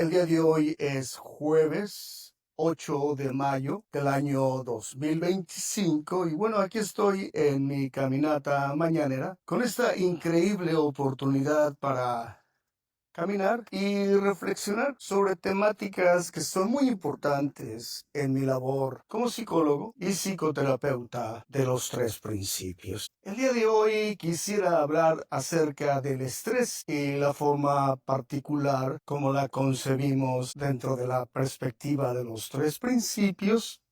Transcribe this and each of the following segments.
El día de hoy es jueves 8 de mayo del año 2025 y bueno, aquí estoy en mi caminata mañanera con esta increíble oportunidad para caminar y reflexionar sobre temáticas que son muy importantes en mi labor como psicólogo y psicoterapeuta de los tres principios. El día de hoy quisiera hablar acerca del estrés y la forma particular como la concebimos dentro de la perspectiva de los tres principios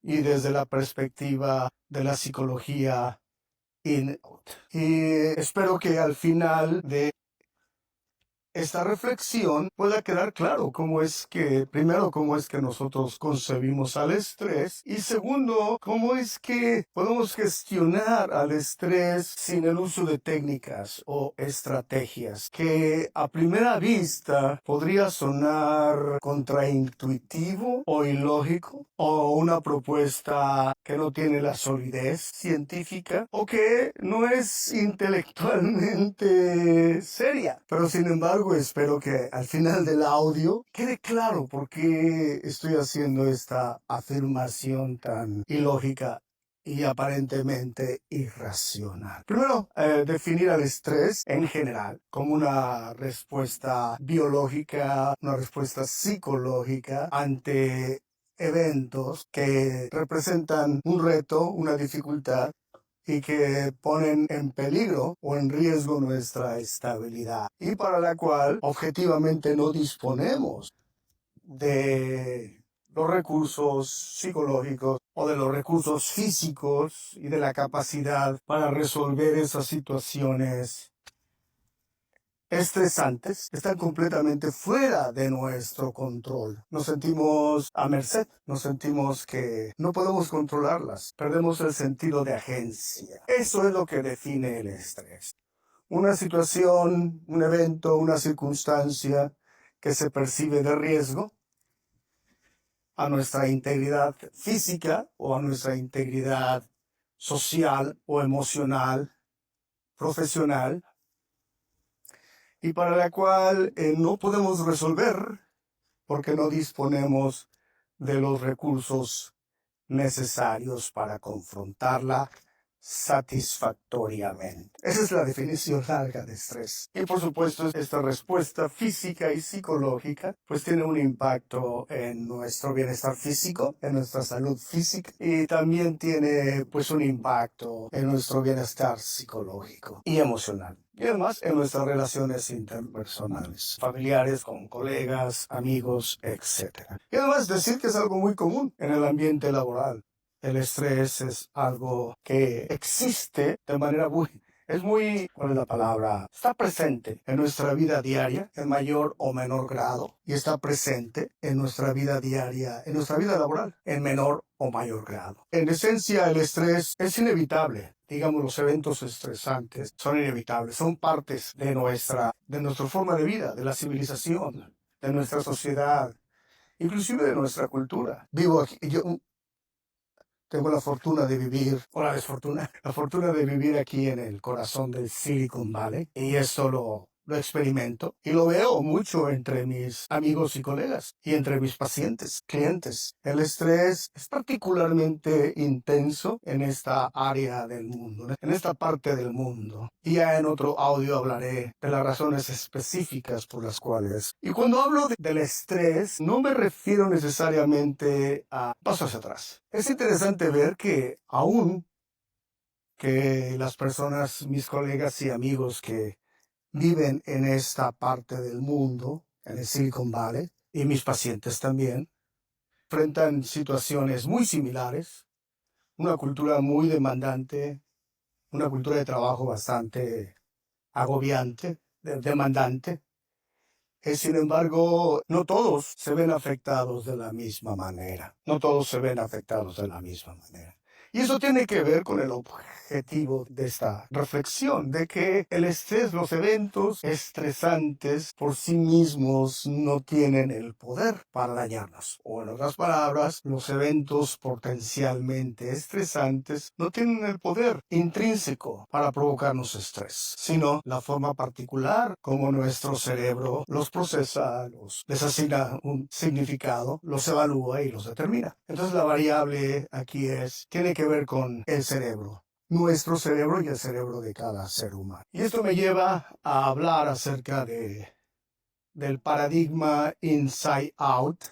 y desde la perspectiva de la psicología in-out. Y espero que al final de esta reflexión pueda quedar claro primero, cómo es que nosotros concebimos al estrés y segundo, cómo es que podemos gestionar al estrés sin el uso de técnicas o estrategias que a primera vista podría sonar contraintuitivo o ilógico o una propuesta que no tiene la solidez científica o que no es intelectualmente seria. Pero sin embargo, espero que al final del audio quede claro por qué estoy haciendo esta afirmación tan ilógica y aparentemente irracional. Primero, definir al estrés en general como una respuesta biológica, una respuesta psicológica ante eventos que representan un reto, una dificultad y que ponen en peligro o en riesgo nuestra estabilidad y para la cual objetivamente no disponemos de los recursos psicológicos o de los recursos físicos y de la capacidad para resolver esas situaciones estresantes, están completamente fuera de nuestro control. Nos sentimos a merced, nos sentimos que no podemos controlarlas, perdemos el sentido de agencia. Eso es lo que define el estrés. Una situación, un evento, una circunstancia que se percibe de riesgo a nuestra integridad física o a nuestra integridad social o emocional, profesional, y para la cual no podemos resolver porque no disponemos de los recursos necesarios para confrontarla satisfactoriamente. Esa es la definición larga de estrés. Y por supuesto, esta respuesta física y psicológica pues tiene un impacto en nuestro bienestar físico, en nuestra salud física y también tiene pues un impacto en nuestro bienestar psicológico y emocional. Y además en nuestras relaciones interpersonales, familiares, con colegas, amigos, etc. Y además decir que es algo muy común en el ambiente laboral. El estrés es algo que existe de manera ¿cuál es la palabra? Está presente en nuestra vida diaria en mayor o menor grado y está presente en nuestra vida diaria, en nuestra vida laboral en menor o mayor grado. En esencia, el estrés es inevitable. Digamos, los eventos estresantes son inevitables, son partes de nuestra forma de vida, de la civilización, de nuestra sociedad, inclusive de nuestra cultura. Vivo aquí, tengo la fortuna de vivir, o la desfortuna, la fortuna de vivir aquí en el corazón del Silicon Valley. Y esto lo experimento y lo veo mucho entre mis amigos y colegas y entre mis pacientes, clientes. El estrés es particularmente intenso en esta área del mundo, en esta parte del mundo. Y ya en otro audio hablaré de las razones específicas por las cuales. Y cuando hablo del estrés, no me refiero necesariamente a pasos hacia atrás. Es interesante ver que aún que las personas, mis colegas y amigos que viven en esta parte del mundo, en el Silicon Valley, y mis pacientes también, enfrentan situaciones muy similares, una cultura muy demandante, una cultura de trabajo bastante agobiante, demandante. Sin embargo, no todos se ven afectados de la misma manera. No todos se ven afectados de la misma manera. Y eso tiene que ver con el objetivo de esta reflexión, de que el estrés, los eventos estresantes por sí mismos no tienen el poder para dañarnos. O en otras palabras, los eventos potencialmente estresantes no tienen el poder intrínseco para provocarnos estrés, sino la forma particular como nuestro cerebro los procesa, les asigna un significado, los evalúa y los determina. Entonces la variable aquí tiene que ver con el cerebro, nuestro cerebro y el cerebro de cada ser humano. Y esto me lleva a hablar acerca del paradigma inside out,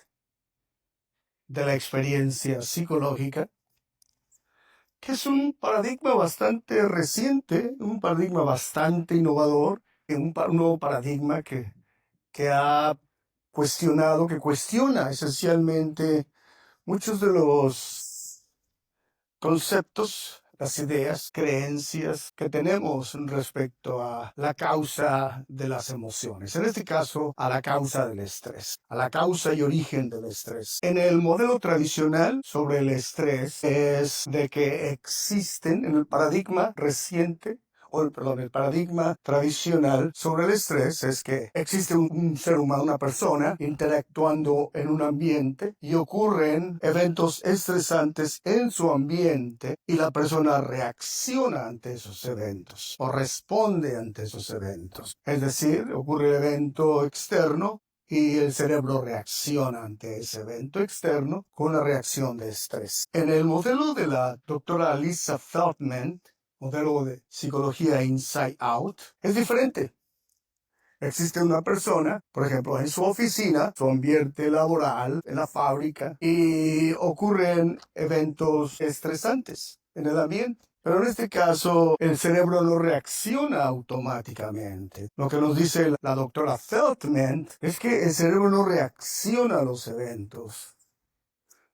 de la experiencia psicológica, que es un paradigma bastante reciente, un paradigma bastante innovador, un nuevo paradigma que ha cuestionado, que cuestiona esencialmente muchos de los conceptos, las ideas, creencias que tenemos respecto a la causa de las emociones. En este caso, a la causa del estrés, a la causa y origen del estrés. En el modelo tradicional sobre el estrés es de que existen, en el paradigma reciente, el paradigma tradicional sobre el estrés es que existe un ser humano, una persona, interactuando en un ambiente y ocurren eventos estresantes en su ambiente y la persona reacciona ante esos eventos o responde ante esos eventos. Es decir, ocurre el evento externo y el cerebro reacciona ante ese evento externo con una reacción de estrés. En el modelo de la doctora Lisa Feldman, modelo de psicología inside out, es diferente. Existe una persona, por ejemplo, en su oficina, su ambiente laboral, en la fábrica, y ocurren eventos estresantes en el ambiente. Pero en este caso, el cerebro no reacciona automáticamente. Lo que nos dice la doctora Feldman es que el cerebro no reacciona a los eventos,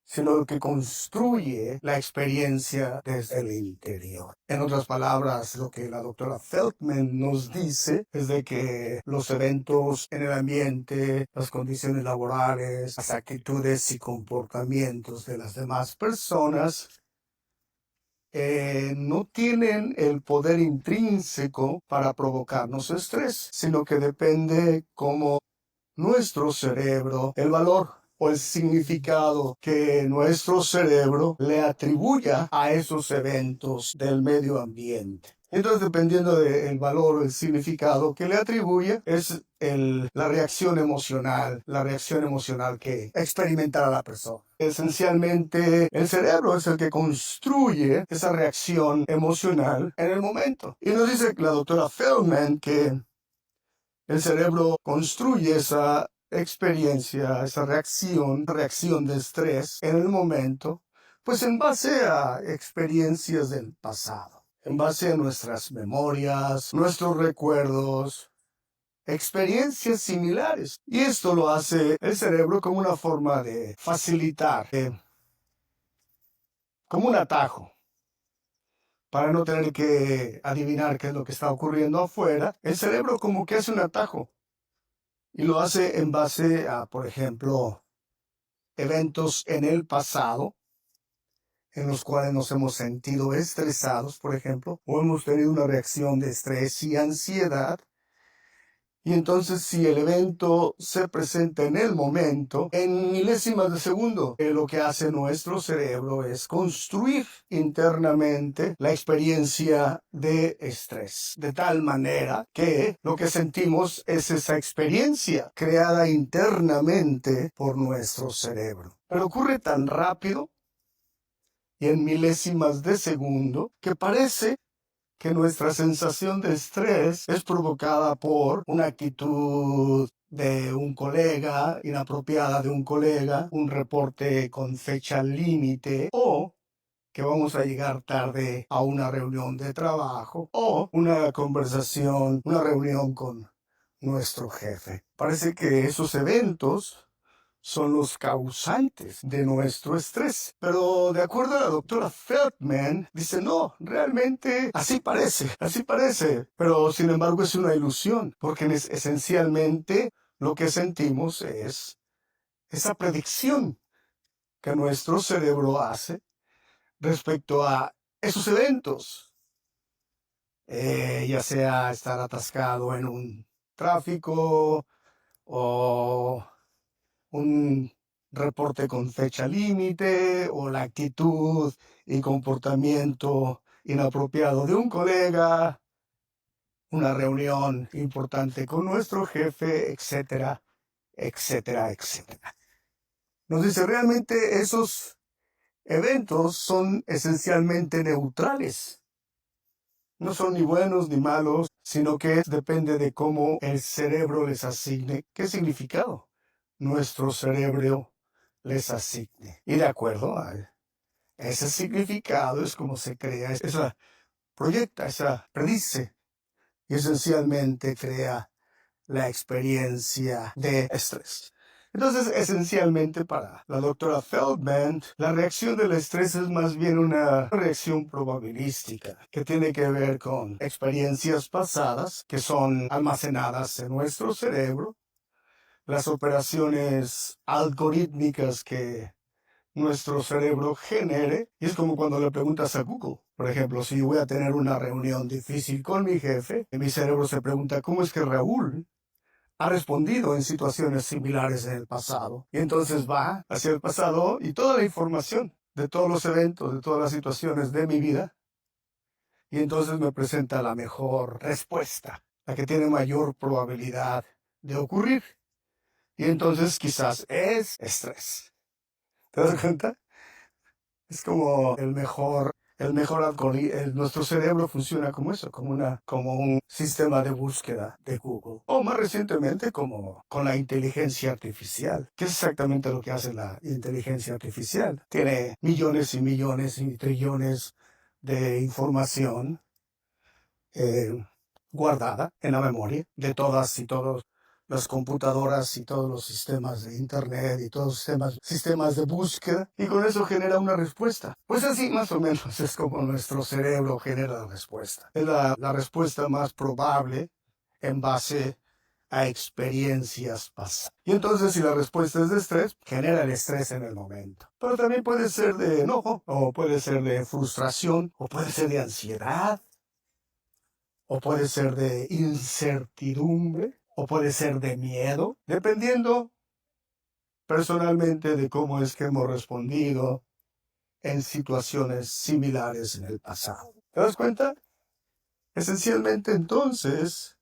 sino que construye la experiencia desde el interior. En otras palabras, lo que la doctora Feldman nos dice es de que los eventos en el ambiente, las condiciones laborales, las actitudes y comportamientos de las demás personas no tienen el poder intrínseco para provocarnos estrés, sino que depende cómo nuestro cerebro, el valor o el significado que nuestro cerebro le atribuya a esos eventos del medio ambiente. Entonces, dependiendo del valor o el significado que le atribuye, es la reacción emocional que experimentará la persona. Esencialmente, el cerebro es el que construye esa reacción emocional en el momento. Y nos dice la doctora Feldman que el cerebro construye esa experiencia, esa reacción de estrés en el momento, pues en base a experiencias del pasado, en base a nuestras memorias, nuestros recuerdos, experiencias similares. Y esto lo hace el cerebro como una forma de facilitar, como un atajo. Para no tener que adivinar qué es lo que está ocurriendo afuera, el cerebro como que hace un atajo. Y lo hace en base a, por ejemplo, eventos en el pasado en los cuales nos hemos sentido estresados, por ejemplo, o hemos tenido una reacción de estrés y ansiedad. Y entonces si el evento se presenta en el momento, en milésimas de segundo, lo que hace nuestro cerebro es construir internamente la experiencia de estrés, de tal manera que lo que sentimos es esa experiencia creada internamente por nuestro cerebro. Pero ocurre tan rápido y en milésimas de segundo que parece que nuestra sensación de estrés es provocada por una actitud de un colega, inapropiada de un colega, un reporte con fecha límite o que vamos a llegar tarde a una reunión de trabajo o una conversación, una reunión con nuestro jefe. Parece que esos eventos son los causantes de nuestro estrés. Pero de acuerdo a la doctora Feldman, dice, no, realmente así parece. Pero sin embargo es una ilusión, porque esencialmente lo que sentimos es esa predicción que nuestro cerebro hace respecto a esos eventos, ya sea estar atascado en un tráfico o un reporte con fecha límite o la actitud y comportamiento inapropiado de un colega, una reunión importante con nuestro jefe, etcétera, etcétera, etcétera. Nos dice, realmente esos eventos son esencialmente neutrales. No son ni buenos ni malos, sino que depende de cómo el cerebro les asigne qué significado nuestro cerebro les asigne. Y de acuerdo a ese significado es como se crea, esa proyecta, esa predice y esencialmente crea la experiencia de estrés. Entonces, esencialmente para la doctora Feldman, la reacción del estrés es más bien una reacción probabilística que tiene que ver con experiencias pasadas que son almacenadas en nuestro cerebro, las operaciones algorítmicas que nuestro cerebro genere. Y es como cuando le preguntas a Google, por ejemplo, si voy a tener una reunión difícil con mi jefe, y mi cerebro se pregunta, ¿cómo es que Raúl ha respondido en situaciones similares en el pasado? Y entonces va hacia el pasado y toda la información de todos los eventos, de todas las situaciones de mi vida, y entonces me presenta la mejor respuesta, la que tiene mayor probabilidad de ocurrir. Y entonces quizás es estrés. ¿Te das cuenta? Es como el mejor algoritmo. Nuestro cerebro funciona como eso, como un sistema de búsqueda de Google. O más recientemente, como con la inteligencia artificial. ¿Qué es exactamente lo que hace la inteligencia artificial? Tiene millones y millones y trillones de información eh, guardada en la memoria de todas y todos las computadoras y todos los sistemas de internet y todos los sistemas de búsqueda, y con eso genera una respuesta. Pues así más o menos es como nuestro cerebro genera la respuesta. Es la respuesta más probable en base a experiencias pasadas. Y entonces si la respuesta es de estrés, genera el estrés en el momento. Pero también puede ser de enojo, o puede ser de frustración, o puede ser de ansiedad, o puede ser de incertidumbre, o puede ser de miedo, dependiendo personalmente de cómo es que hemos respondido en situaciones similares en el pasado. ¿Te das cuenta? Esencialmente entonces,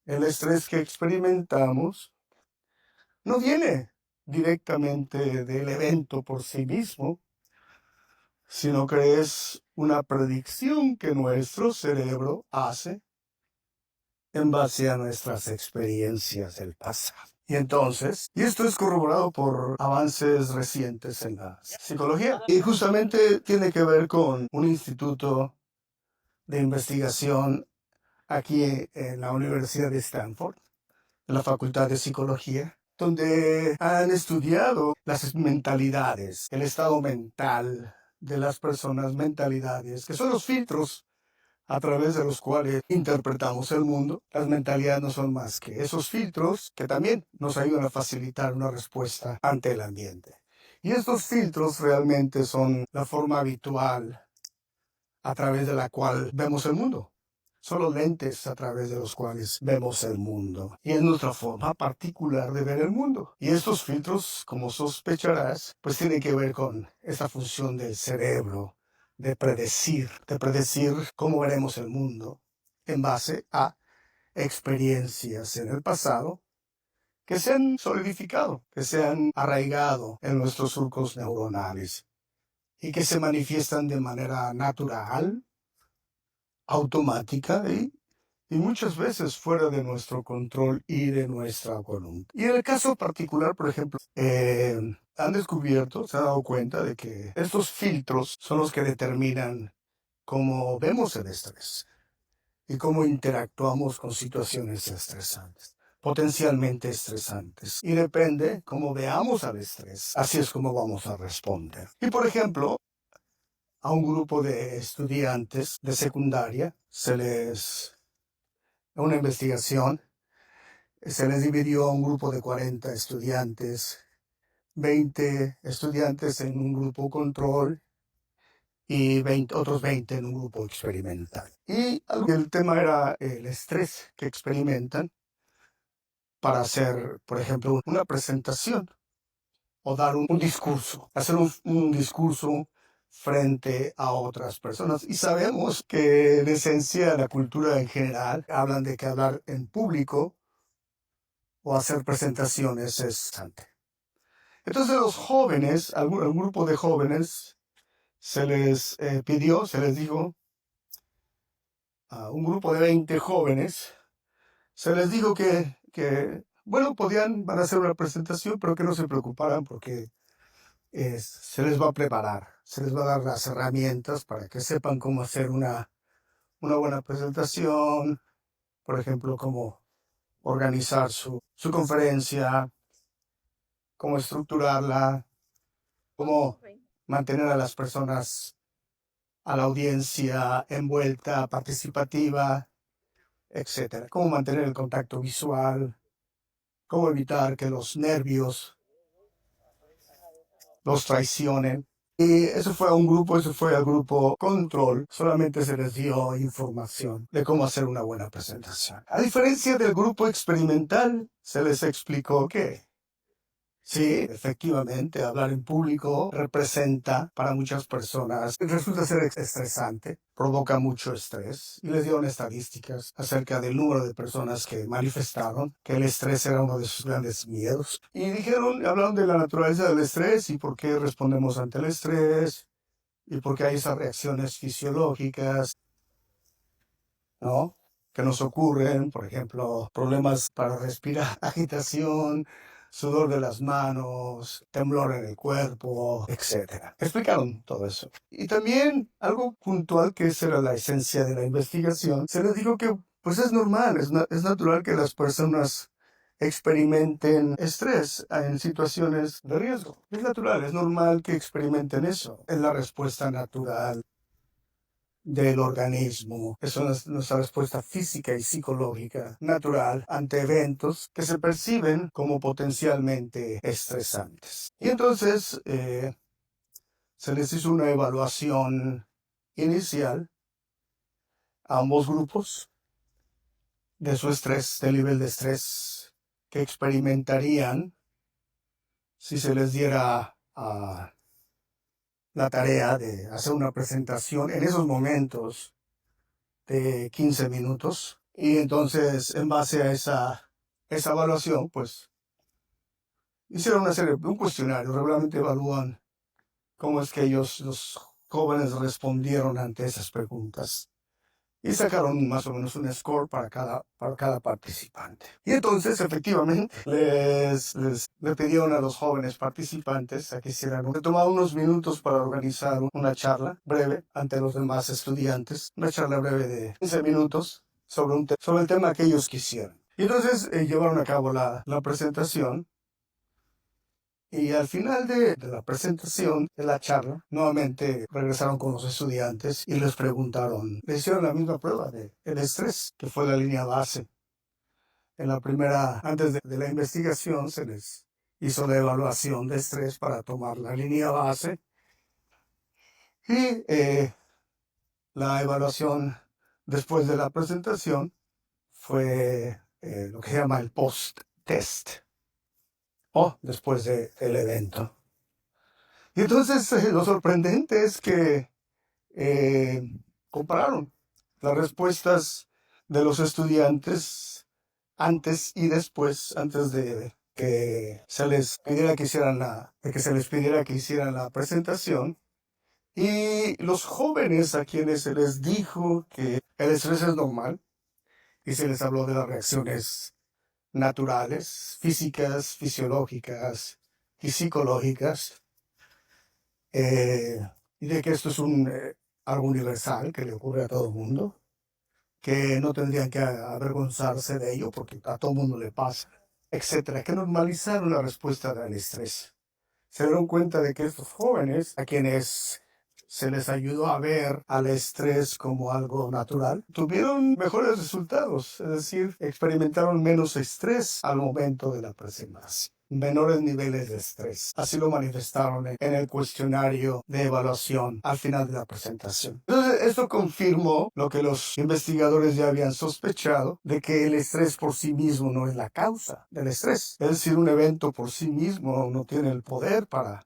el estrés que experimentamos no viene directamente del evento por sí mismo, sino que es una predicción que nuestro cerebro hace en base a nuestras experiencias del pasado. Y entonces, y esto es corroborado por avances recientes en la psicología, y justamente tiene que ver con un instituto de investigación aquí en la Universidad de Stanford, en la Facultad de Psicología, donde han estudiado las mentalidades, el estado mental de las personas, mentalidades, que son los filtros a través de los cuales interpretamos el mundo. Las mentalidades no son más que esos filtros que también nos ayudan a facilitar una respuesta ante el ambiente. Y estos filtros realmente son la forma habitual a través de la cual vemos el mundo. Son los lentes a través de los cuales vemos el mundo. Y es nuestra forma particular de ver el mundo. Y estos filtros, como sospecharás, pues tienen que ver con esta función del cerebro de predecir cómo veremos el mundo en base a experiencias en el pasado que se han solidificado, que se han arraigado en nuestros surcos neuronales y que se manifiestan de manera natural, automática y muchas veces fuera de nuestro control y de nuestra voluntad. Y en el caso particular, por ejemplo, han descubierto, se han dado cuenta de que estos filtros son los que determinan cómo vemos el estrés y cómo interactuamos con situaciones estresantes, potencialmente estresantes. Y depende cómo veamos al estrés, así es como vamos a responder. Y por ejemplo, a un grupo de estudiantes de secundaria en una investigación, se les dividió a un grupo de 40 estudiantes, 20 estudiantes en un grupo control y otros 20 en un grupo experimental. Y el tema era el estrés que experimentan para hacer, por ejemplo, una presentación o dar un discurso, hacer un discurso frente a otras personas. Y sabemos que en esencia la cultura en general hablan de que hablar en público o hacer presentaciones es interesante. Entonces los jóvenes, algún grupo de jóvenes, se les pidió, se les dijo, a un grupo de 20 jóvenes, se les dijo bueno, van a hacer una presentación, pero que no se preocuparan porque se les va a preparar, se les va a dar las herramientas para que sepan cómo hacer una buena presentación, por ejemplo, cómo organizar su conferencia, cómo estructurarla, cómo mantener a las personas, a la audiencia envuelta, participativa, etcétera. Cómo mantener el contacto visual, cómo evitar que los nervios los traicionen. Y eso fue al grupo control, solamente se les dio información de cómo hacer una buena presentación. A diferencia del grupo experimental, se les explicó que sí, efectivamente, hablar en público representa para muchas personas, resulta ser estresante, provoca mucho estrés y les dieron estadísticas acerca del número de personas que manifestaron que el estrés era uno de sus grandes miedos. Y hablaron de la naturaleza del estrés y por qué respondemos ante el estrés y por qué hay esas reacciones fisiológicas, ¿no? Que nos ocurren, por ejemplo, problemas para respirar, agitación, sudor de las manos, temblor en el cuerpo, etcétera. Explicaron todo eso. Y también algo puntual, que esa era la esencia de la investigación, se les dijo que pues es normal, es natural que las personas experimenten estrés en situaciones de riesgo. Es natural, es normal que experimenten eso. Es la respuesta natural del organismo. Eso es nuestra respuesta física y psicológica natural ante eventos que se perciben como potencialmente estresantes. Y entonces se les hizo una evaluación inicial a ambos grupos de su estrés, del nivel de estrés que experimentarían si se les diera la tarea de hacer una presentación en esos momentos de 15 minutos. Y entonces, en base a esa evaluación, pues hicieron un cuestionario. Regularmente evalúan cómo es que los jóvenes respondieron ante esas preguntas. Y sacaron más o menos un score para cada participante. Y entonces, efectivamente, le pidieron a los jóvenes participantes a que se tomaron unos minutos para organizar una charla breve ante los demás estudiantes, una charla breve de 15 minutos sobre el tema que ellos quisieran. Y entonces llevaron a cabo la presentación. Y al final de la presentación, de la charla, nuevamente regresaron con los estudiantes y les preguntaron, les hicieron la misma prueba del estrés, que fue la línea base. En la primera, antes de la investigación, se les hizo la evaluación de estrés para tomar la línea base. Y la evaluación después de la presentación fue lo que se llama el post-test, o después del evento. Y entonces lo sorprendente es que compararon las respuestas de los estudiantes antes y después, antes de que se les pidiera que hicieran la presentación. Y los jóvenes a quienes se les dijo que el estrés es normal y se les habló de las reacciones naturales, físicas, fisiológicas y psicológicas, y de que esto es algo universal que le ocurre a todo el mundo, que no tendrían que avergonzarse de ello porque a todo el mundo le pasa, etcétera, que normalizaron la respuesta al estrés. Se dieron cuenta de que estos jóvenes, a quienes se les ayudó a ver al estrés como algo natural, tuvieron mejores resultados, es decir, experimentaron menos estrés al momento de la presentación. menores niveles de estrés. Así lo manifestaron en el cuestionario de evaluación al final de la presentación. Entonces, esto confirmó lo que los investigadores ya habían sospechado, de que el estrés por sí mismo no es la causa del estrés. Es decir, un evento por sí mismo no tiene el poder para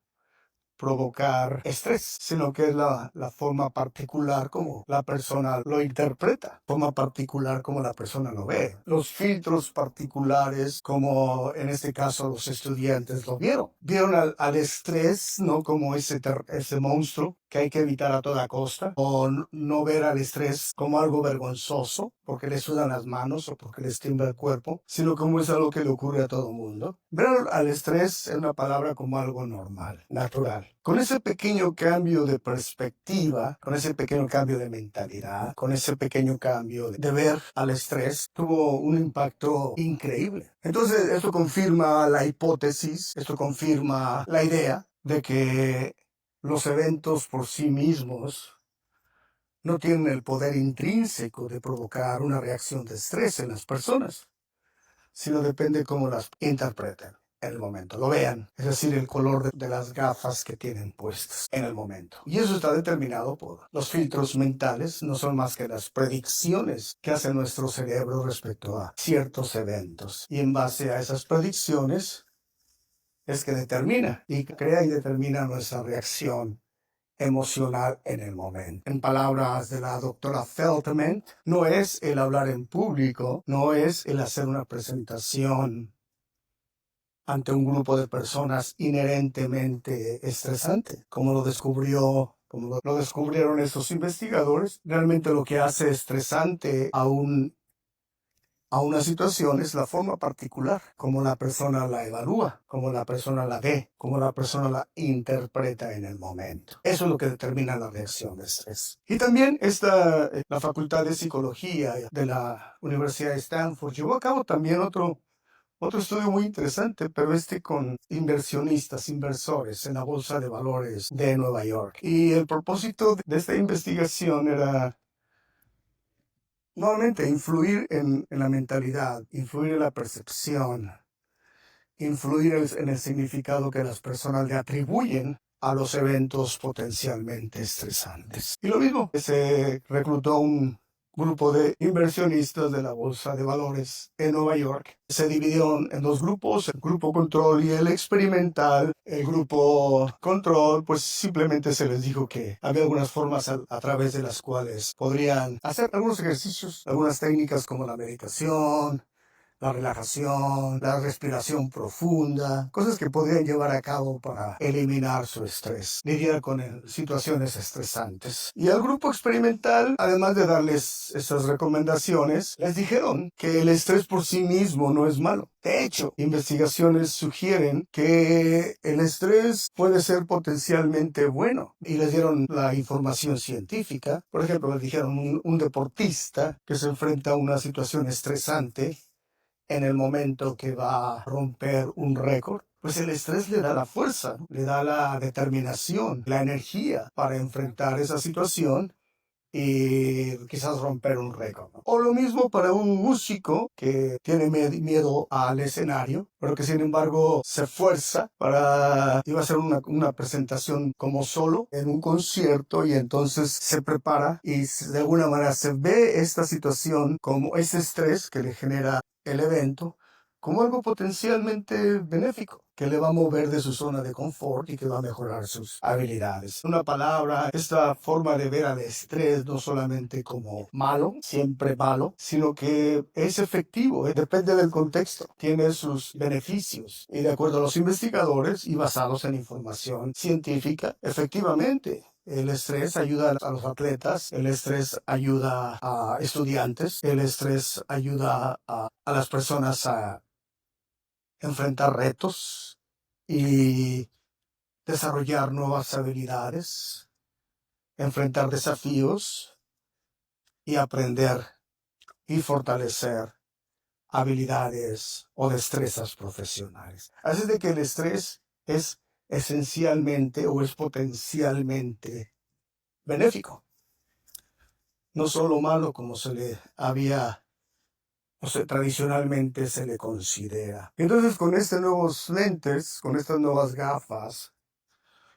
provocar estrés, sino que es la forma particular como la persona lo interpreta, forma particular como la persona lo ve, los filtros particulares como en este caso los estudiantes lo vieron. Vieron al estrés no como ese monstruo que hay que evitar a toda costa, o no ver al estrés como algo vergonzoso porque le sudan las manos o porque les tiembla el cuerpo, sino como es algo que le ocurre a todo mundo. Ver al estrés en una palabra como algo normal, natural. Con ese pequeño cambio de perspectiva, con ese pequeño cambio de mentalidad, con ese pequeño cambio de ver al estrés, tuvo un impacto increíble. Entonces, esto confirma la hipótesis, esto confirma la idea de que los eventos por sí mismos no tienen el poder intrínseco de provocar una reacción de estrés en las personas, sino depende cómo las interpreten en el momento, lo vean, es decir, el color de las gafas que tienen puestas en el momento. Y eso está determinado por los filtros mentales, no son más que las predicciones que hace nuestro cerebro respecto a ciertos eventos. Y en base a esas predicciones es que determina y crea y determina nuestra reacción emocional en el momento. En palabras de la doctora Feldman, no es el hablar en público, no es el hacer una presentación ante un grupo de personas inherentemente estresante, como lo descubrieron estos investigadores. Realmente lo que hace estresante a una situación es la forma particular, como la persona la evalúa, como la persona la ve, como la persona la interpreta en el momento. Eso es lo que determina la reacción de estrés. Y también la Facultad de Psicología de la Universidad de Stanford llevó a cabo también otro estudio muy interesante, pero con inversores en la Bolsa de Valores de Nueva York. Y el propósito de esta investigación era nuevamente influir en la mentalidad, influir en la percepción, influir en el significado que las personas le atribuyen a los eventos potencialmente estresantes. Y lo mismo, se reclutó un grupo de inversionistas de la Bolsa de Valores en Nueva York. Se dividieron en dos grupos, el grupo control y el experimental. El grupo control, pues simplemente se les dijo que había algunas formas a través de las cuales podrían hacer algunos ejercicios, algunas técnicas como la meditación, la relajación, la respiración profunda, cosas que podrían llevar a cabo para eliminar su estrés, lidiar con situaciones estresantes. Y al grupo experimental, además de darles esas recomendaciones, les dijeron que el estrés por sí mismo no es malo. De hecho, investigaciones sugieren que el estrés puede ser potencialmente bueno y les dieron la información científica. Por ejemplo, les dijeron un deportista que se enfrenta a una situación estresante en el momento que va a romper un récord, pues el estrés le da la fuerza, le da la determinación, la energía para enfrentar esa situación y quizás romper un récord, ¿no? O lo mismo para un músico que tiene miedo al escenario, pero que sin embargo se esfuerza iba a hacer una presentación como solo en un concierto y entonces se prepara y de alguna manera se ve esta situación como ese estrés que le genera el evento como algo potencialmente benéfico, que le va a mover de su zona de confort y que va a mejorar sus habilidades. Una palabra, esta forma de ver al estrés no solamente como malo, siempre malo, sino que es efectivo, depende del contexto, tiene sus beneficios. Y de acuerdo a los investigadores y basados en información científica, efectivamente, el estrés ayuda a los atletas, el estrés ayuda a estudiantes, el estrés ayuda a las personas a enfrentar retos y desarrollar nuevas habilidades, enfrentar desafíos y aprender y fortalecer habilidades o destrezas profesionales. Así de que el estrés es esencialmente o es potencialmente benéfico. No solo malo como se le había o sea, tradicionalmente se le considera. Entonces, con estos nuevos lentes, con estas nuevas gafas,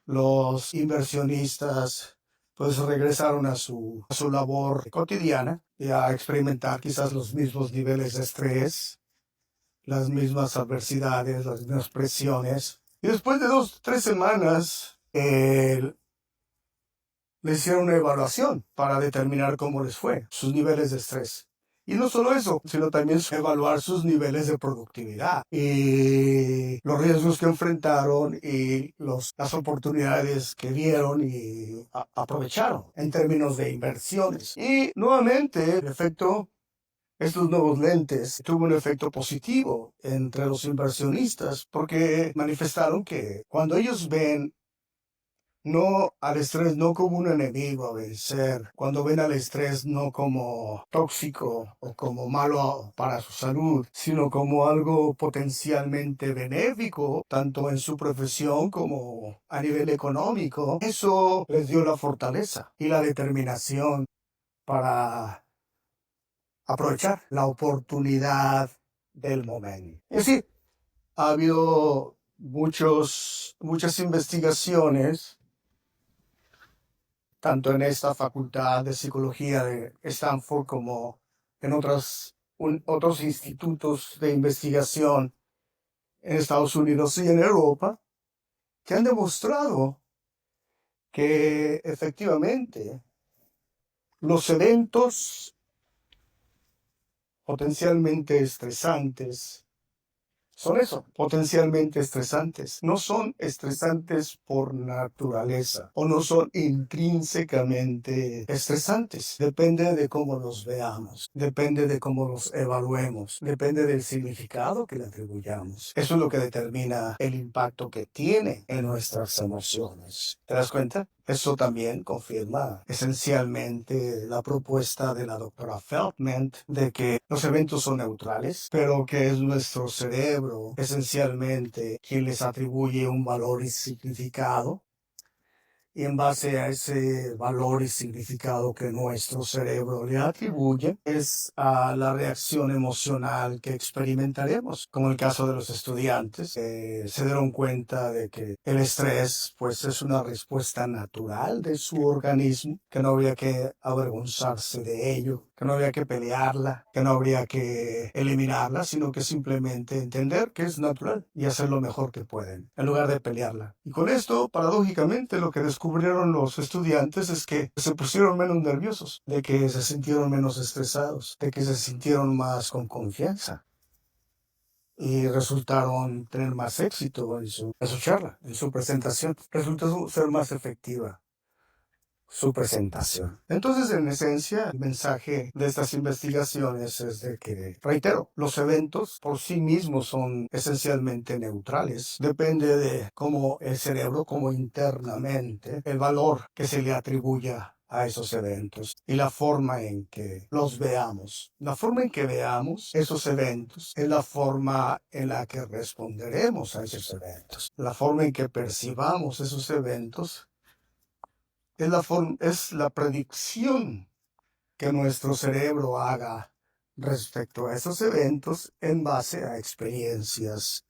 los inversionistas pues regresaron a su labor cotidiana y a experimentar quizás los mismos niveles de estrés, las mismas adversidades, las mismas presiones. Y después de 2, 3 semanas, le hicieron una evaluación para determinar cómo les fue, sus niveles de estrés. Y no solo eso, sino también evaluar sus niveles de productividad y los riesgos que enfrentaron y las oportunidades que vieron y aprovecharon en términos de inversiones. Y nuevamente, el efecto, estos nuevos lentes tuvo un efecto positivo entre los inversionistas porque manifestaron que cuando ellos ven no al estrés no como un enemigo a vencer, cuando ven al estrés no como tóxico o como malo para su salud, sino como algo potencialmente benéfico, tanto en su profesión como a nivel económico. Eso les dio la fortaleza y la determinación para aprovechar la oportunidad del momento. Es decir, ha habido muchas investigaciones tanto en esta facultad de psicología de Stanford como en otros institutos de investigación en Estados Unidos y en Europa, que han demostrado que efectivamente los eventos potencialmente estresantes son eso, potencialmente estresantes. No son estresantes por naturaleza o no son intrínsecamente estresantes. Depende de cómo los veamos, depende de cómo los evaluemos, depende del significado que le atribuyamos. Eso es lo que determina el impacto que tiene en nuestras emociones. ¿Te das cuenta? Eso también confirma esencialmente la propuesta de la doctora Feldman de que los eventos son neutrales, pero que es nuestro cerebro esencialmente quien les atribuye un valor y significado. Y en base a ese valor y significado que nuestro cerebro le atribuye, es a la reacción emocional que experimentaremos. Como el caso de los estudiantes, se dieron cuenta de que el estrés, pues, es una respuesta natural de su organismo, que no habría que avergonzarse de ello, que no habría que pelearla, que no habría que eliminarla, sino que simplemente entender que es natural y hacer lo mejor que pueden, en lugar de pelearla. Y con esto, paradójicamente, lo que descubrieron los estudiantes es que se pusieron menos nerviosos, de que se sintieron menos estresados, de que se sintieron más con confianza y resultaron tener más éxito en su charla, en su presentación. Resultó ser más efectiva su presentación. Entonces, en esencia, el mensaje de estas investigaciones es de que, reitero, los eventos por sí mismos son esencialmente neutrales. Depende de cómo el cerebro, cómo internamente, el valor que se le atribuya a esos eventos y la forma en que los veamos. La forma en que veamos esos eventos es la forma en la que responderemos a esos eventos. La forma en que percibamos esos eventos es la predicción que nuestro cerebro haga respecto a esos eventos en base a experiencias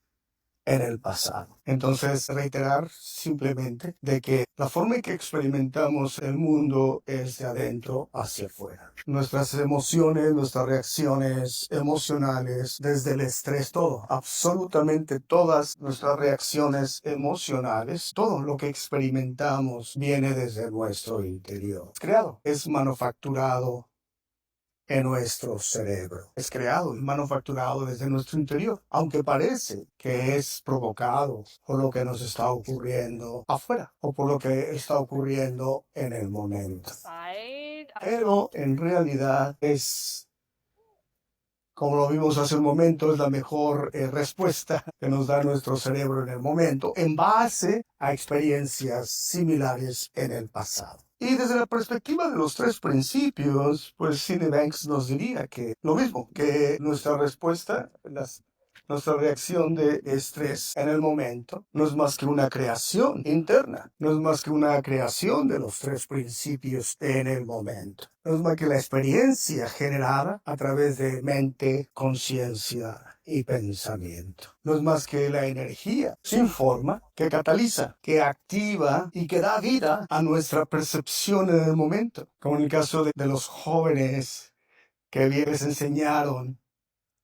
en el pasado. Entonces, reiterar simplemente de que la forma en que experimentamos el mundo es de adentro hacia afuera. Nuestras emociones, nuestras reacciones emocionales, desde el estrés, todo, absolutamente todas nuestras reacciones emocionales, todo lo que experimentamos viene desde nuestro interior. Es creado, es manufacturado en nuestro cerebro. Es creado y manufacturado desde nuestro interior, aunque parece que es provocado por lo que nos está ocurriendo afuera o por lo que está ocurriendo en el momento. Pero en realidad es, como lo vimos hace un momento, es la mejor respuesta que nos da nuestro cerebro en el momento en base a experiencias similares en el pasado. Y desde la perspectiva de los 3 principios, pues Cinebanks nos diría que lo mismo, que nuestra respuesta, Nuestra reacción de estrés en el momento no es más que una creación interna, no es más que una creación de los tres principios en el momento. No es más que la experiencia generada a través de mente, conciencia y pensamiento. No es más que la energía sin forma que cataliza, que activa y que da vida a nuestra percepción en el momento. Como en el caso de los jóvenes que bien les enseñaron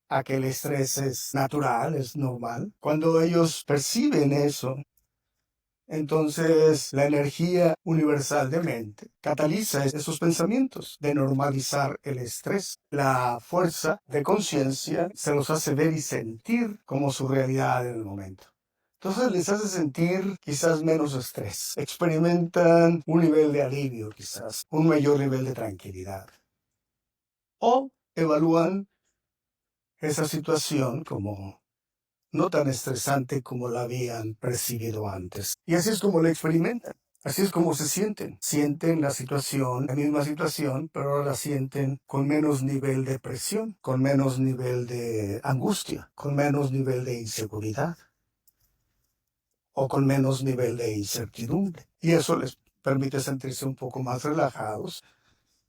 a que el estrés es natural, es normal. Cuando ellos perciben eso, entonces la energía universal de mente cataliza esos pensamientos de normalizar el estrés. La fuerza de conciencia se los hace ver y sentir como su realidad en el momento. Entonces les hace sentir quizás menos estrés. Experimentan un nivel de alivio quizás, un mayor nivel de tranquilidad. O evalúan esa situación como no tan estresante como la habían percibido antes. Y así es como la experimentan. Así es como se sienten. Sienten la situación, la misma situación, pero ahora la sienten con menos nivel de presión, con menos nivel de angustia, con menos nivel de inseguridad o con menos nivel de incertidumbre. Y eso les permite sentirse un poco más relajados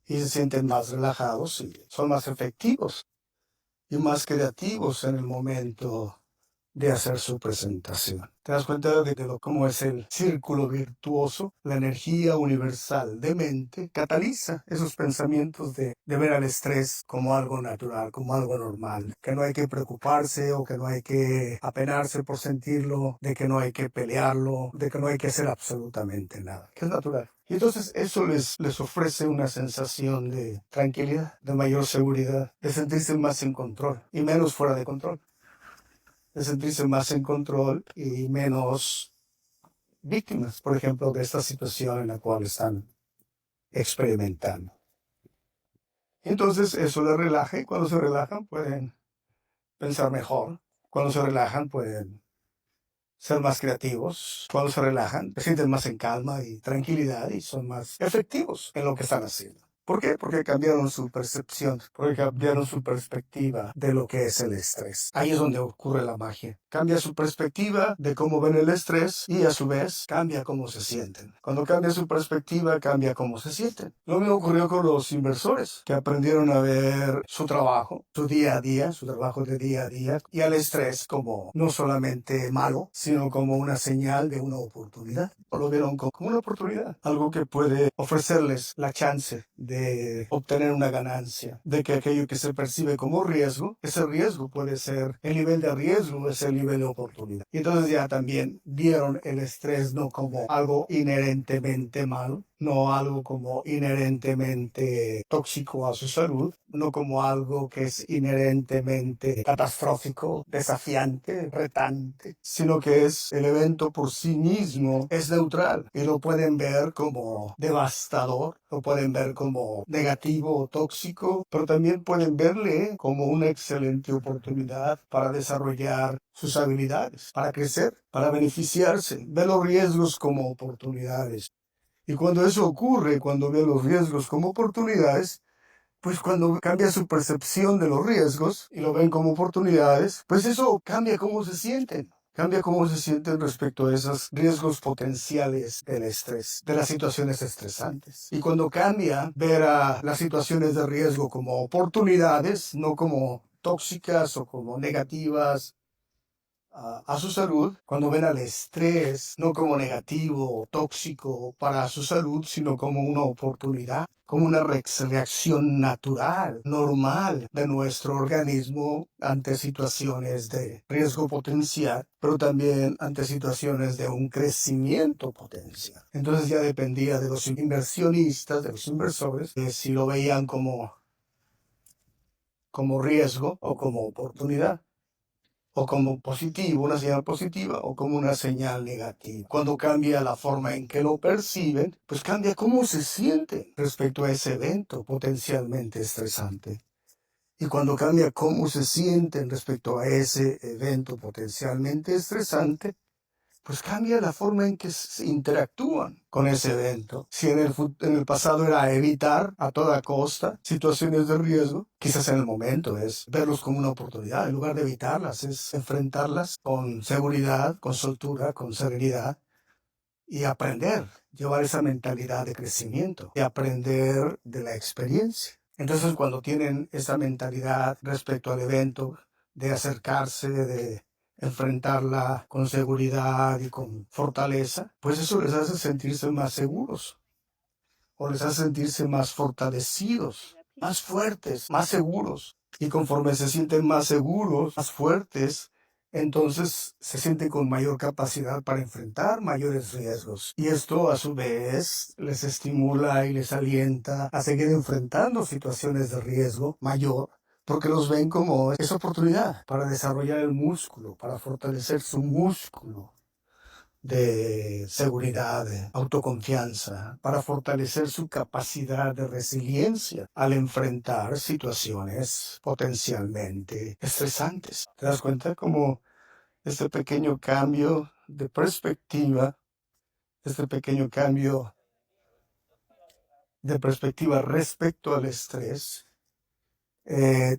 y se sienten más relajados y son más efectivos y más creativos en el momento de hacer su presentación. ¿Te das cuenta de cómo es el círculo virtuoso? La energía universal de mente cataliza esos pensamientos de ver al estrés como algo natural, como algo normal, que no hay que preocuparse o que no hay que apenarse por sentirlo, de que no hay que pelearlo, de que no hay que hacer absolutamente nada, que es natural. Y entonces eso les ofrece una sensación de tranquilidad, de mayor seguridad, de sentirse más en control y menos fuera de control, de sentirse más en control y menos víctimas, por ejemplo, de esta situación en la cual están experimentando. Entonces eso les relaja y cuando se relajan pueden pensar mejor. Cuando se relajan pueden ser más creativos. Cuando se relajan se sienten más en calma y tranquilidad y son más efectivos en lo que están haciendo. ¿Por qué? Porque cambiaron su percepción, porque cambiaron su perspectiva de lo que es el estrés. Ahí es donde ocurre la magia. Cambia su perspectiva de cómo ven el estrés y a su vez cambia cómo se sienten. Cuando cambia su perspectiva, cambia cómo se sienten. Lo mismo ocurrió con los inversores, que aprendieron a ver su trabajo, su día a día, su trabajo de día a día, y al estrés como no solamente malo, sino como una señal de una oportunidad. Lo vieron como una oportunidad, algo que puede ofrecerles la chance de obtener una ganancia, de que aquello que se percibe como riesgo, ese riesgo puede ser el nivel de riesgo, es el nivel de oportunidad. Y entonces ya también vieron el estrés no como algo inherentemente malo, no algo como inherentemente tóxico a su salud, no como algo que es inherentemente catastrófico, desafiante, retante, sino que es el evento por sí mismo, es neutral y lo pueden ver como devastador, lo pueden ver como negativo o tóxico, pero también pueden verle como una excelente oportunidad para desarrollar sus habilidades, para crecer, para beneficiarse. Ve los riesgos como oportunidades. Y cuando eso ocurre, cuando ve los riesgos como oportunidades, pues cuando cambia su percepción de los riesgos y lo ven como oportunidades, pues eso cambia cómo se sienten. Cambia cómo se sienten respecto a esos riesgos potenciales del estrés, de las situaciones estresantes. Y cuando cambia ver a las situaciones de riesgo como oportunidades, no como tóxicas o como negativas, a su salud, cuando ven al estrés no como negativo o tóxico para su salud, sino como una oportunidad, como una reacción natural, normal de nuestro organismo ante situaciones de riesgo potencial, pero también ante situaciones de un crecimiento potencial. Entonces ya dependía de los inversionistas, de los inversores, de si lo veían como riesgo o como oportunidad, o como positivo, una señal positiva, o como una señal negativa. Cuando cambia la forma en que lo perciben, pues cambia cómo se sienten respecto a ese evento potencialmente estresante. Y cuando cambia cómo se sienten respecto a ese evento potencialmente estresante, pues cambia la forma en que se interactúan con ese evento. Si en el pasado era evitar a toda costa situaciones de riesgo, quizás en el momento es verlos como una oportunidad. En lugar de evitarlas, es enfrentarlas con seguridad, con soltura, con serenidad y aprender, llevar esa mentalidad de crecimiento y aprender de la experiencia. Entonces, cuando tienen esa mentalidad respecto al evento, de acercarse, de enfrentarla con seguridad y con fortaleza, pues eso les hace sentirse más seguros o les hace sentirse más fortalecidos, más fuertes, más seguros. Y conforme se sienten más seguros, más fuertes, entonces se sienten con mayor capacidad para enfrentar mayores riesgos. Y esto a su vez les estimula y les alienta a seguir enfrentando situaciones de riesgo mayor, porque los ven como esa oportunidad para desarrollar el músculo, para fortalecer su músculo de seguridad, de autoconfianza, para fortalecer su capacidad de resiliencia al enfrentar situaciones potencialmente estresantes. ¿Te das cuenta cómo este pequeño cambio de perspectiva, este pequeño cambio de perspectiva respecto al estrés, eh,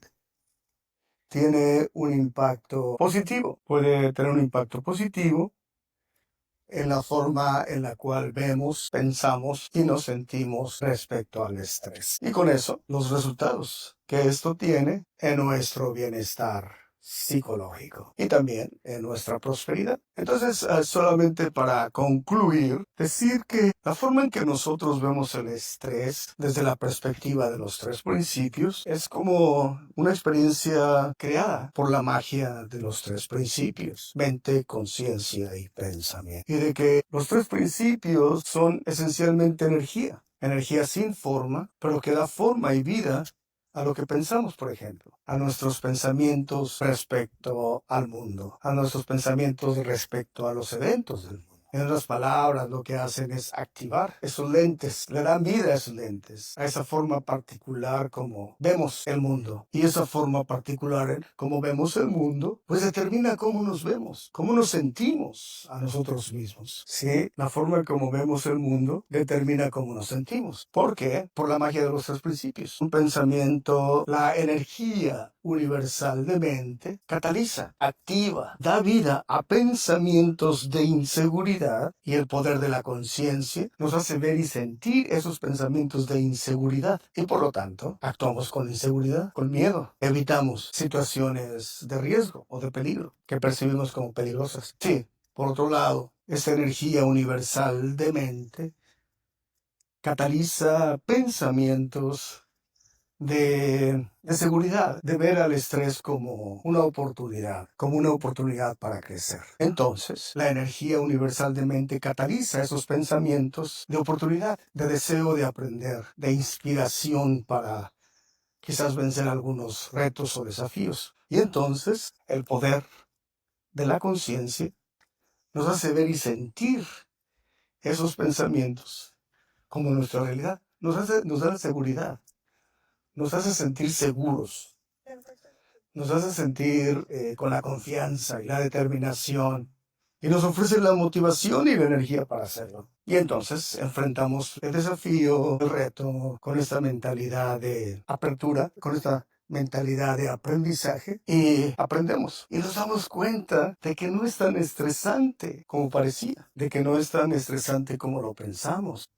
tiene un impacto positivo? Puede tener un impacto positivo en la forma en la cual vemos, pensamos y nos sentimos respecto al estrés. Y con eso, los resultados que esto tiene en nuestro bienestar psicológico y también en nuestra prosperidad. Entonces, solamente para concluir, decir que la forma en que nosotros vemos el estrés desde la perspectiva de los tres principios es como una experiencia creada por la magia de los tres principios: mente, conciencia y pensamiento. Y de que los tres principios son esencialmente energía. Energía sin forma, pero que da forma y vida a lo que pensamos, por ejemplo, a nuestros pensamientos respecto al mundo, a nuestros pensamientos respecto a los eventos del mundo. En otras palabras, lo que hacen es activar esos lentes, le dan vida a esos lentes, a esa forma particular como vemos el mundo. Y esa forma particular como vemos el mundo, pues determina cómo nos vemos, cómo nos sentimos a nosotros mismos. Sí, la forma como vemos el mundo determina cómo nos sentimos. ¿Por qué? Por la magia de los tres principios. Un pensamiento, la energía universal de mente, cataliza, activa, da vida a pensamientos de inseguridad, y el poder de la conciencia nos hace ver y sentir esos pensamientos de inseguridad y por lo tanto actuamos con inseguridad, con miedo. Evitamos situaciones de riesgo o de peligro que percibimos como peligrosas. Sí, por otro lado, esa energía universal de mente cataliza pensamientos de seguridad, de ver al estrés como una oportunidad para crecer. Entonces, la energía universal de mente cataliza esos pensamientos de oportunidad, de deseo de aprender, de inspiración para quizás vencer algunos retos o desafíos. Y entonces, el poder de la conciencia nos hace ver y sentir esos pensamientos como nuestra realidad. Nos da la seguridad, nos hace sentir seguros, nos hace sentir con la confianza y la determinación, y nos ofrece la motivación y la energía para hacerlo. Y entonces enfrentamos el desafío, el reto, con esta mentalidad de apertura, con esta mentalidad de aprendizaje, y aprendemos. Y nos damos cuenta de que no es tan estresante como parecía, de que no es tan estresante como lo pensamos,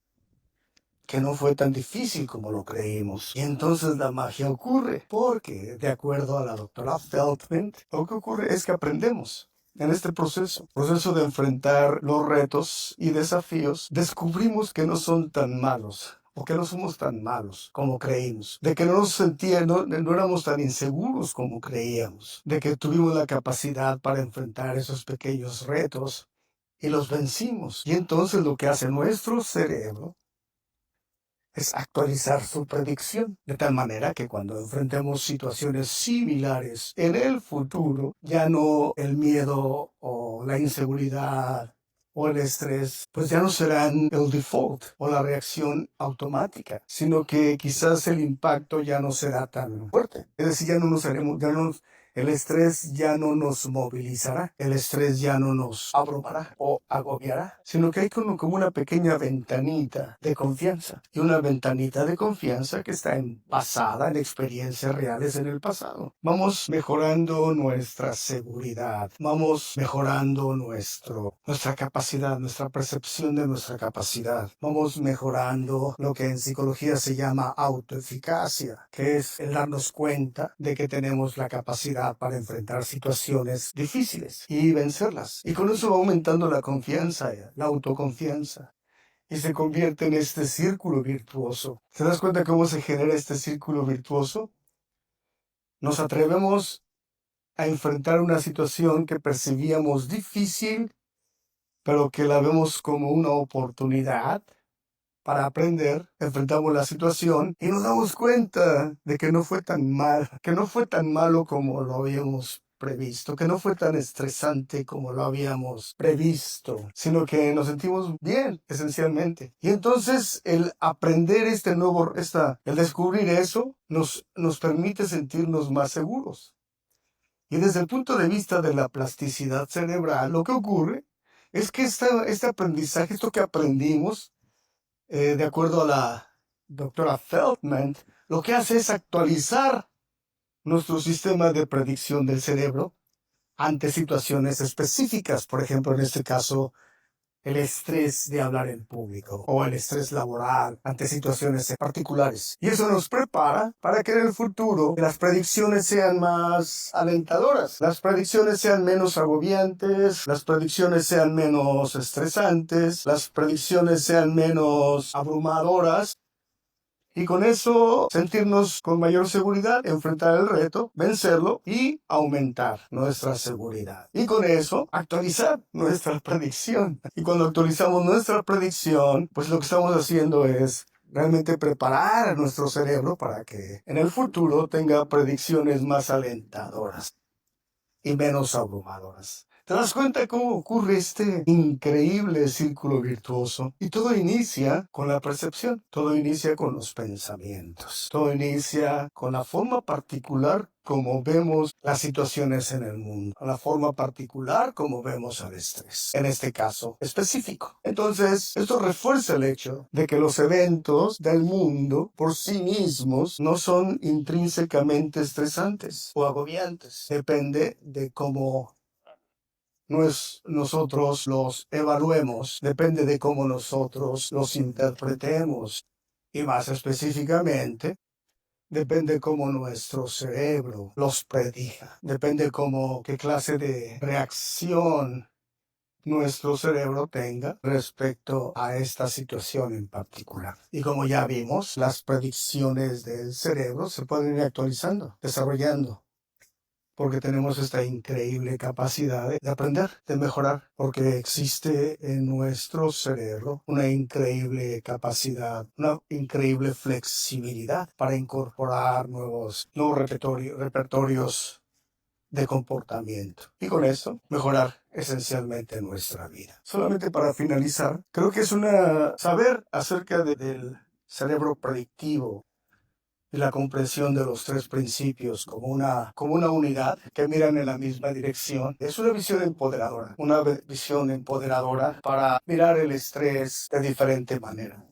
que no fue tan difícil como lo creímos. Y entonces la magia ocurre, porque de acuerdo a la doctora Feldman, lo que ocurre es que aprendemos. En este proceso de enfrentar los retos y desafíos, descubrimos que no son tan malos, o que no somos tan malos como creímos, de que no éramos tan inseguros como creíamos, de que tuvimos la capacidad para enfrentar esos pequeños retos y los vencimos. Y entonces lo que hace nuestro cerebro es actualizar su predicción, de tal manera que cuando enfrentemos situaciones similares en el futuro, ya no el miedo o la inseguridad o el estrés, pues ya no serán el default o la reacción automática, sino que quizás el impacto ya no será tan fuerte. Es decir, ya no El estrés ya no nos movilizará, el estrés ya no nos abrumará o agobiará, sino que hay como una pequeña ventanita de confianza. Y una ventanita de confianza que está basada en experiencias reales en el pasado. Vamos mejorando nuestra seguridad, vamos mejorando nuestra capacidad, nuestra percepción de nuestra capacidad. Vamos mejorando lo que en psicología se llama autoeficacia, que es el darnos cuenta de que tenemos la capacidad para enfrentar situaciones difíciles y vencerlas. Y con eso va aumentando la confianza, la autoconfianza. Y se convierte en este círculo virtuoso. ¿Te das cuenta cómo se genera este círculo virtuoso? Nos atrevemos a enfrentar una situación que percibíamos difícil, pero que la vemos como una oportunidad para aprender. Enfrentamos la situación y nos damos cuenta de que no fue tan mal, que no fue tan malo como lo habíamos previsto, que no fue tan estresante como lo habíamos previsto, sino que nos sentimos bien, esencialmente. Y entonces el aprender el descubrir eso, nos permite sentirnos más seguros. Y desde el punto de vista de la plasticidad cerebral, lo que ocurre es que este aprendizaje, esto que aprendimos, de acuerdo a la doctora Feldman, lo que hace es actualizar nuestro sistema de predicción del cerebro ante situaciones específicas. Por ejemplo, en este caso, el estrés de hablar en público o el estrés laboral ante situaciones particulares. Y eso nos prepara para que en el futuro las predicciones sean más alentadoras, las predicciones sean menos agobiantes, las predicciones sean menos estresantes, las predicciones sean menos abrumadoras. Y con eso sentirnos con mayor seguridad, enfrentar el reto, vencerlo y aumentar nuestra seguridad. Y con eso actualizar nuestra predicción. Y cuando actualizamos nuestra predicción, pues lo que estamos haciendo es realmente preparar a nuestro cerebro para que en el futuro tenga predicciones más alentadoras y menos abrumadoras. ¿Te das cuenta cómo ocurre este increíble círculo virtuoso? Y todo inicia con la percepción, todo inicia con los pensamientos, todo inicia con la forma particular como vemos las situaciones en el mundo, con la forma particular como vemos al estrés, en este caso específico. Entonces, esto refuerza el hecho de que los eventos del mundo por sí mismos no son intrínsecamente estresantes o agobiantes. Depende de cómo nosotros los evaluemos, depende de cómo nosotros los interpretemos y más específicamente, depende cómo nuestro cerebro los prediga, depende qué clase de reacción nuestro cerebro tenga respecto a esta situación en particular. Y como ya vimos, las predicciones del cerebro se pueden ir actualizando, desarrollando, porque tenemos esta increíble capacidad de aprender, de mejorar, porque existe en nuestro cerebro una increíble capacidad, una increíble flexibilidad para incorporar nuevos repertorios de comportamiento y con eso mejorar esencialmente nuestra vida. Solamente para finalizar, creo que es saber acerca del cerebro predictivo y la comprensión de los tres principios como una unidad que miran en la misma dirección. Es una visión empoderadora para mirar el estrés de diferente manera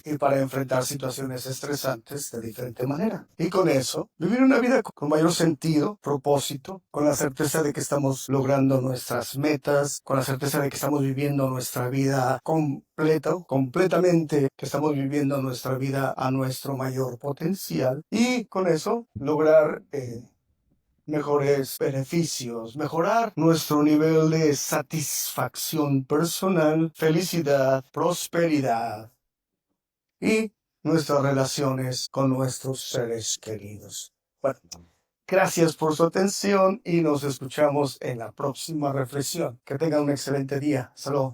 y para enfrentar situaciones estresantes de diferente manera. Y con eso, vivir una vida con mayor sentido, propósito, con la certeza de que estamos logrando nuestras metas, con la certeza de que estamos viviendo nuestra vida completamente, que estamos viviendo nuestra vida a nuestro mayor potencial. Y con eso, lograr mejores beneficios, mejorar nuestro nivel de satisfacción personal, felicidad, prosperidad y nuestras relaciones con nuestros seres queridos. Bueno, gracias por su atención y nos escuchamos en la próxima reflexión. Que tengan un excelente día. Salud.